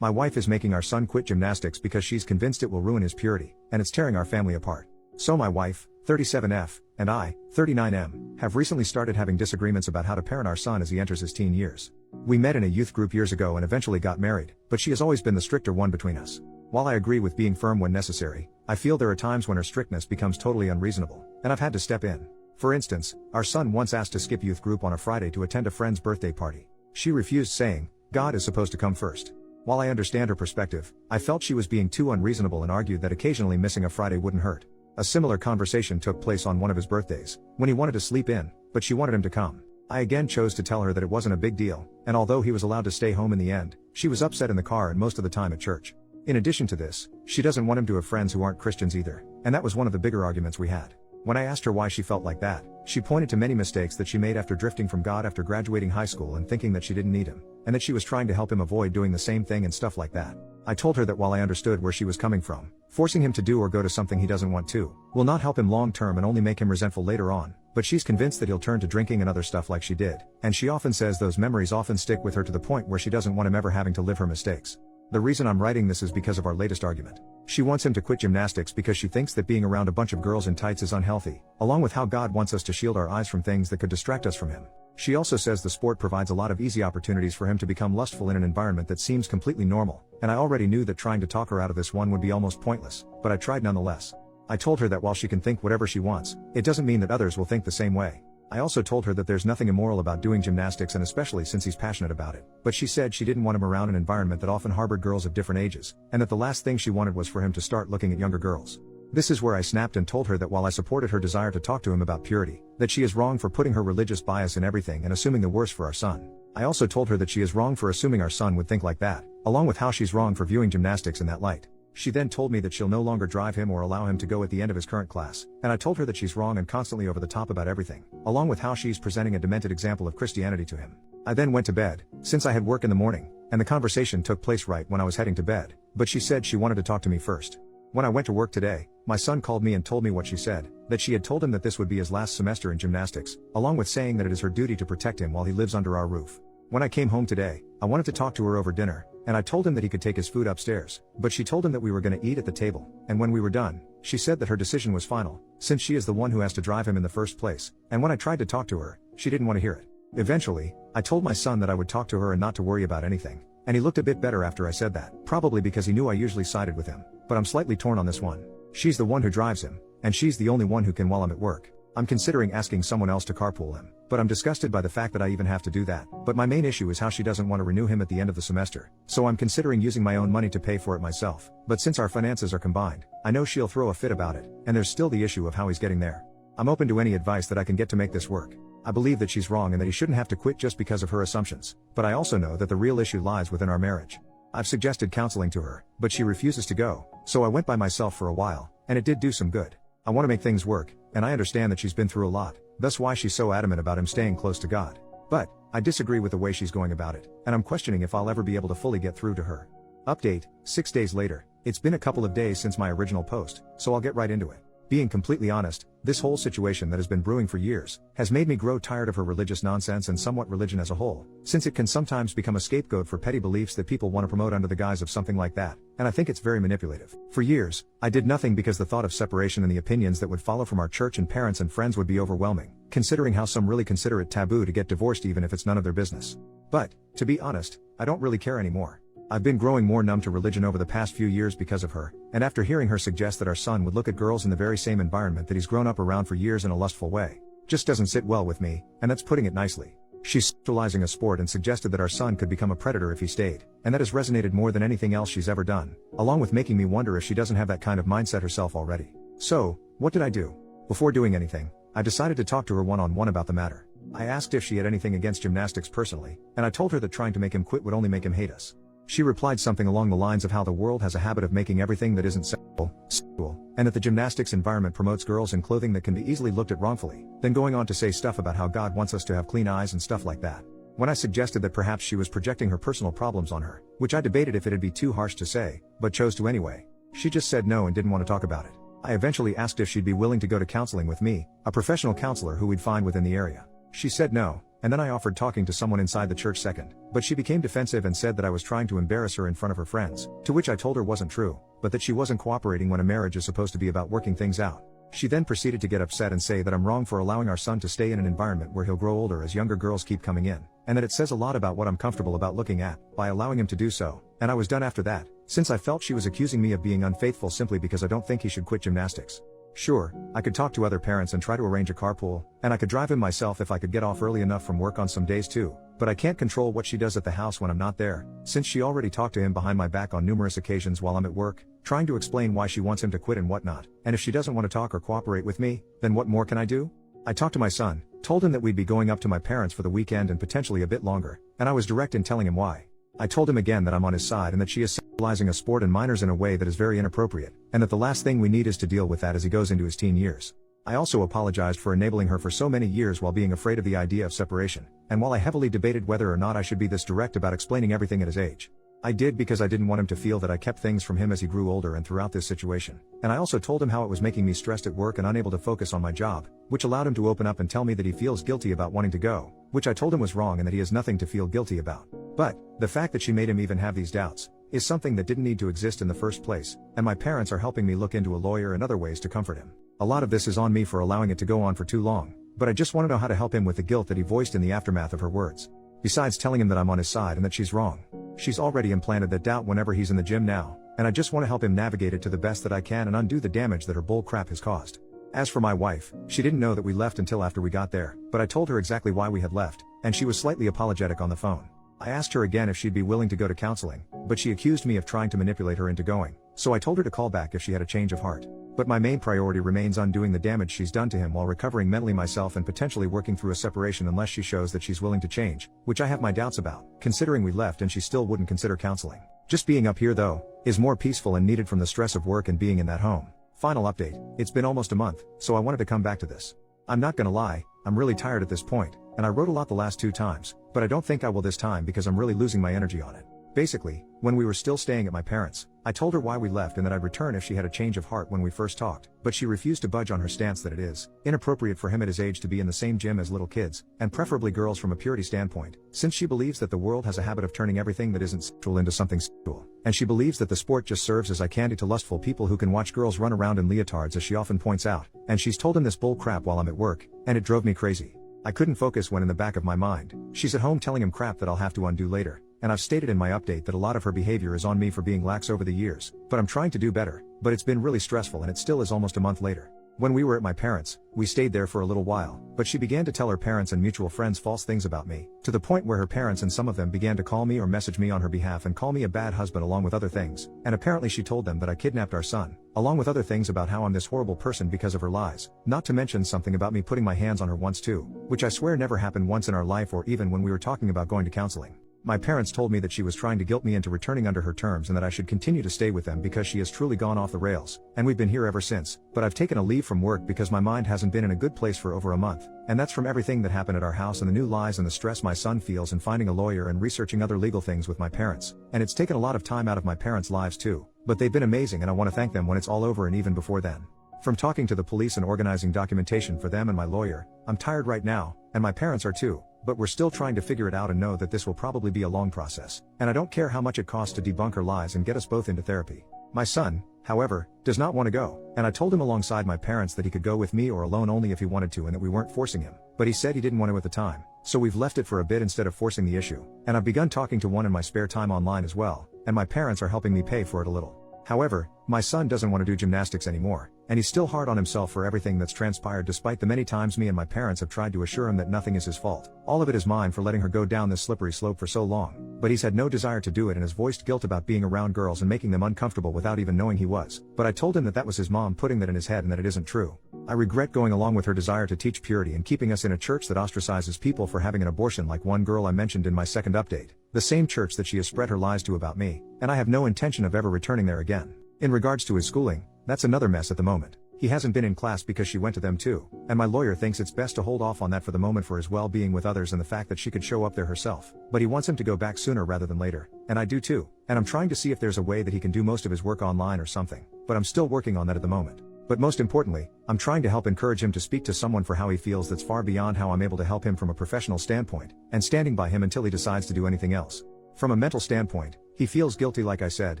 My wife is making our son quit gymnastics because she's convinced it will ruin his purity, and it's tearing our family apart. So my wife, 37F, and I, 39M, have recently started having disagreements about how to parent our son as he enters his teen years. We met in a youth group years ago and eventually got married, but she has always been the stricter one between us. While I agree with being firm when necessary, I feel there are times when her strictness becomes totally unreasonable, and I've had to step in. For instance, our son once asked to skip youth group on a Friday to attend a friend's birthday party. She refused, saying, "God is supposed to come first." While I understand her perspective, I felt she was being too unreasonable and argued that occasionally missing a Friday wouldn't hurt. A similar conversation took place on one of his birthdays, when he wanted to sleep in, but she wanted him to come. I again chose to tell her that it wasn't a big deal, and although he was allowed to stay home in the end, she was upset in the car and most of the time at church. In addition to this, she doesn't want him to have friends who aren't Christians either, and that was one of the bigger arguments we had. When I asked her why she felt like that, she pointed to many mistakes that she made after drifting from God after graduating high school and thinking that she didn't need him, and that she was trying to help him avoid doing the same thing and stuff like that. I told her that while I understood where she was coming from, forcing him to do or go to something he doesn't want to, will not help him long term and only make him resentful later on, but she's convinced that he'll turn to drinking and other stuff like she did, and she often says those memories often stick with her to the point where she doesn't want him ever having to live her mistakes. The reason I'm writing this is because of our latest argument. She wants him to quit gymnastics because she thinks that being around a bunch of girls in tights is unhealthy, along with how God wants us to shield our eyes from things that could distract us from him. She also says the sport provides a lot of easy opportunities for him to become lustful in an environment that seems completely normal, and I already knew that trying to talk her out of this one would be almost pointless, but I tried nonetheless. I told her that while she can think whatever she wants, it doesn't mean that others will think the same way. I also told her that there's nothing immoral about doing gymnastics, and especially since he's passionate about it, but she said she didn't want him around an environment that often harbored girls of different ages, and that the last thing she wanted was for him to start looking at younger girls. This is where I snapped and told her that while I supported her desire to talk to him about purity, that she is wrong for putting her religious bias in everything and assuming the worst for our son. I also told her that she is wrong for assuming our son would think like that, along with how she's wrong for viewing gymnastics in that light. She then told me that she'll no longer drive him or allow him to go at the end of his current class, and I told her that she's wrong and constantly over the top about everything, along with how she's presenting a demented example of Christianity to him. I then went to bed, since I had work in the morning, and the conversation took place right when I was heading to bed, but she said she wanted to talk to me first. When I went to work today, my son called me and told me what she said, that she had told him that this would be his last semester in gymnastics, along with saying that it is her duty to protect him while he lives under our roof. When I came home today, I wanted to talk to her over dinner, and I told him that he could take his food upstairs, but she told him that we were going to eat at the table, and when we were done, she said that her decision was final, since she is the one who has to drive him in the first place, and when I tried to talk to her, she didn't want to hear it. Eventually, I told my son that I would talk to her and not to worry about anything, and he looked a bit better after I said that, probably because he knew I usually sided with him, but I'm slightly torn on this one. She's the one who drives him, and she's the only one who can while I'm at work. I'm considering asking someone else to carpool him, but I'm disgusted by the fact that I even have to do that. But my main issue is how she doesn't want to renew him at the end of the semester, so I'm considering using my own money to pay for it myself. But since our finances are combined, I know she'll throw a fit about it, and there's still the issue of how he's getting there. I'm open to any advice that I can get to make this work. I believe that she's wrong and that he shouldn't have to quit just because of her assumptions, but I also know that the real issue lies within our marriage. I've suggested counseling to her, but she refuses to go, so I went by myself for a while, and it did do some good. I want to make things work, and I understand that she's been through a lot, thus why she's so adamant about him staying close to God. But, I disagree with the way she's going about it, and I'm questioning if I'll ever be able to fully get through to her. Update, 6 days later. It's been a couple of days since my original post, so I'll get right into it. Being completely honest, this whole situation that has been brewing for years, has made me grow tired of her religious nonsense and somewhat religion as a whole, since it can sometimes become a scapegoat for petty beliefs that people want to promote under the guise of something like that, and I think it's very manipulative. For years, I did nothing because the thought of separation and the opinions that would follow from our church and parents and friends would be overwhelming, considering how some really consider it taboo to get divorced even if it's none of their business. But, to be honest, I don't really care anymore. I've been growing more numb to religion over the past few years because of her, and after hearing her suggest that our son would look at girls in the very same environment that he's grown up around for years in a lustful way, just doesn't sit well with me, and that's putting it nicely. She's sexualizing a sport and suggested that our son could become a predator if he stayed, and that has resonated more than anything else she's ever done, along with making me wonder if she doesn't have that kind of mindset herself already. So, what did I do? Before doing anything, I decided to talk to her one-on-one about the matter. I asked if she had anything against gymnastics personally, and I told her that trying to make him quit would only make him hate us. She replied something along the lines of how the world has a habit of making everything that isn't sexual, and that the gymnastics environment promotes girls in clothing that can be easily looked at wrongfully, then going on to say stuff about how God wants us to have clean eyes and stuff like that. When I suggested that perhaps she was projecting her personal problems on her, which I debated if it'd be too harsh to say, but chose to anyway, she just said no and didn't want to talk about it. I eventually asked if she'd be willing to go to counseling with me, a professional counselor who we'd find within the area. She said no, and then I offered talking to someone inside the church second, but she became defensive and said that I was trying to embarrass her in front of her friends, to which I told her wasn't true, but that she wasn't cooperating when a marriage is supposed to be about working things out. She then proceeded to get upset and say that I'm wrong for allowing our son to stay in an environment where he'll grow older as younger girls keep coming in, and that it says a lot about what I'm comfortable about looking at, by allowing him to do so, and I was done after that, since I felt she was accusing me of being unfaithful simply because I don't think he should quit gymnastics. Sure, I could talk to other parents and try to arrange a carpool, and I could drive him myself if I could get off early enough from work on some days too, but I can't control what she does at the house when I'm not there, since she already talked to him behind my back on numerous occasions while I'm at work, trying to explain why she wants him to quit and whatnot, and if she doesn't want to talk or cooperate with me, then what more can I do? I talked to my son, told him that we'd be going up to my parents for the weekend and potentially a bit longer, and I was direct in telling him why. I told him again that I'm on his side and that she is sexualizing a sport and minors in a way that is very inappropriate, and that the last thing we need is to deal with that as he goes into his teen years. I also apologized for enabling her for so many years while being afraid of the idea of separation, and while I heavily debated whether or not I should be this direct about explaining everything at his age. I did because I didn't want him to feel that I kept things from him as he grew older and throughout this situation, and I also told him how it was making me stressed at work and unable to focus on my job, which allowed him to open up and tell me that he feels guilty about wanting to go, which I told him was wrong and that he has nothing to feel guilty about. But, the fact that she made him even have these doubts, is something that didn't need to exist in the first place, and my parents are helping me look into a lawyer and other ways to comfort him. A lot of this is on me for allowing it to go on for too long, but I just want to know how to help him with the guilt that he voiced in the aftermath of her words. Besides telling him that I'm on his side and that she's wrong. She's already implanted that doubt whenever he's in the gym now, and I just want to help him navigate it to the best that I can and undo the damage that her bull crap has caused. As for my wife, she didn't know that we left until after we got there, but I told her exactly why we had left, and she was slightly apologetic on the phone. I asked her again if she'd be willing to go to counseling, but she accused me of trying to manipulate her into going, so I told her to call back if she had a change of heart. But my main priority remains undoing the damage she's done to him while recovering mentally myself and potentially working through a separation unless she shows that she's willing to change, which I have my doubts about, considering we left and she still wouldn't consider counseling. Just being up here though, is more peaceful and needed from the stress of work and being in that home. Final update, it's been almost a month, so I wanted to come back to this. I'm not gonna lie, I'm really tired at this point, and I wrote a lot the last 2 times, but I don't think I will this time because I'm really losing my energy on it. Basically, when we were still staying at my parents', I told her why we left and that I'd return if she had a change of heart when we first talked, but she refused to budge on her stance that it is inappropriate for him at his age to be in the same gym as little kids, and preferably girls from a purity standpoint, since she believes that the world has a habit of turning everything that isn't sexual into something sexual, and she believes that the sport just serves as eye candy to lustful people who can watch girls run around in leotards, as she often points out, and she's told him this bull crap while I'm at work, and it drove me crazy. I couldn't focus when in the back of my mind, she's at home telling him crap that I'll have to undo later. And I've stated in my update that a lot of her behavior is on me for being lax over the years, but I'm trying to do better, but it's been really stressful and it still is almost a month later. When we were at my parents', we stayed there for a little while, but she began to tell her parents and mutual friends false things about me, to the point where her parents and some of them began to call me or message me on her behalf and call me a bad husband along with other things, and apparently she told them that I kidnapped our son, along with other things about how I'm this horrible person because of her lies, not to mention something about me putting my hands on her once too, which I swear never happened once in our life or even when we were talking about going to counseling. My parents told me that she was trying to guilt me into returning under her terms and that I should continue to stay with them because she has truly gone off the rails, and we've been here ever since, but I've taken a leave from work because my mind hasn't been in a good place for over a month, and that's from everything that happened at our house and the new lies and the stress my son feels and finding a lawyer and researching other legal things with my parents, and it's taken a lot of time out of my parents' lives too, but they've been amazing and I want to thank them when it's all over and even before then. From talking to the police and organizing documentation for them and my lawyer, I'm tired right now, and my parents are too. But we're still trying to figure it out and know that this will probably be a long process, and I don't care how much it costs to debunk her lies and get us both into therapy. My son, however, does not want to go, and I told him alongside my parents that he could go with me or alone only if he wanted to and that we weren't forcing him, but he said he didn't want to at the time, so we've left it for a bit instead of forcing the issue, and I've begun talking to one in my spare time online as well, and my parents are helping me pay for it a little. However, my son doesn't want to do gymnastics anymore, and he's still hard on himself for everything that's transpired despite the many times me and my parents have tried to assure him that nothing is his fault. All of it is mine for letting her go down this slippery slope for so long, but he's had no desire to do it and has voiced guilt about being around girls and making them uncomfortable without even knowing he was, but I told him that that was his mom putting that in his head and that it isn't true. I regret going along with her desire to teach purity and keeping us in a church that ostracizes people for having an abortion like one girl I mentioned in my second update, the same church that she has spread her lies to about me, and I have no intention of ever returning there again. In regards to his schooling, that's another mess at the moment. He hasn't been in class because she went to them too, and my lawyer thinks it's best to hold off on that for the moment for his well-being with others and the fact that she could show up there herself, but he wants him to go back sooner rather than later, and I do too, and I'm trying to see if there's a way that he can do most of his work online or something, but I'm still working on that at the moment. But most importantly, I'm trying to help encourage him to speak to someone for how he feels that's far beyond how I'm able to help him from a professional standpoint, and standing by him until he decides to do anything else. From a mental standpoint, he feels guilty like I said,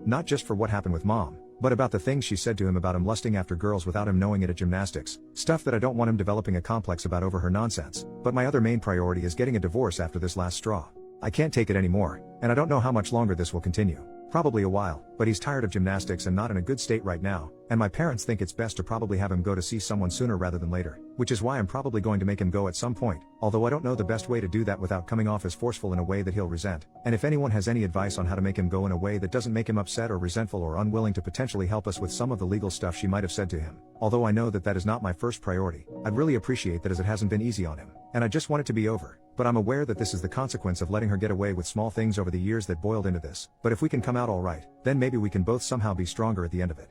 not just for what happened with mom, but about the things she said to him about him lusting after girls without him knowing it at gymnastics, stuff that I don't want him developing a complex about over her nonsense. But my other main priority is getting a divorce after this last straw. I can't take it anymore, and I don't know how much longer this will continue. Probably a while, but he's tired of gymnastics and not in a good state right now, and my parents think it's best to probably have him go to see someone sooner rather than later, which is why I'm probably going to make him go at some point, although I don't know the best way to do that without coming off as forceful in a way that he'll resent. And if anyone has any advice on how to make him go in a way that doesn't make him upset or resentful or unwilling to potentially help us with some of the legal stuff she might have said to him, although I know that that is not my first priority, I'd really appreciate that, as it hasn't been easy on him, and I just want it to be over. But I'm aware that this is the consequence of letting her get away with small things over the years that boiled into this. But if we can come out all right, then maybe we can both somehow be stronger at the end of it.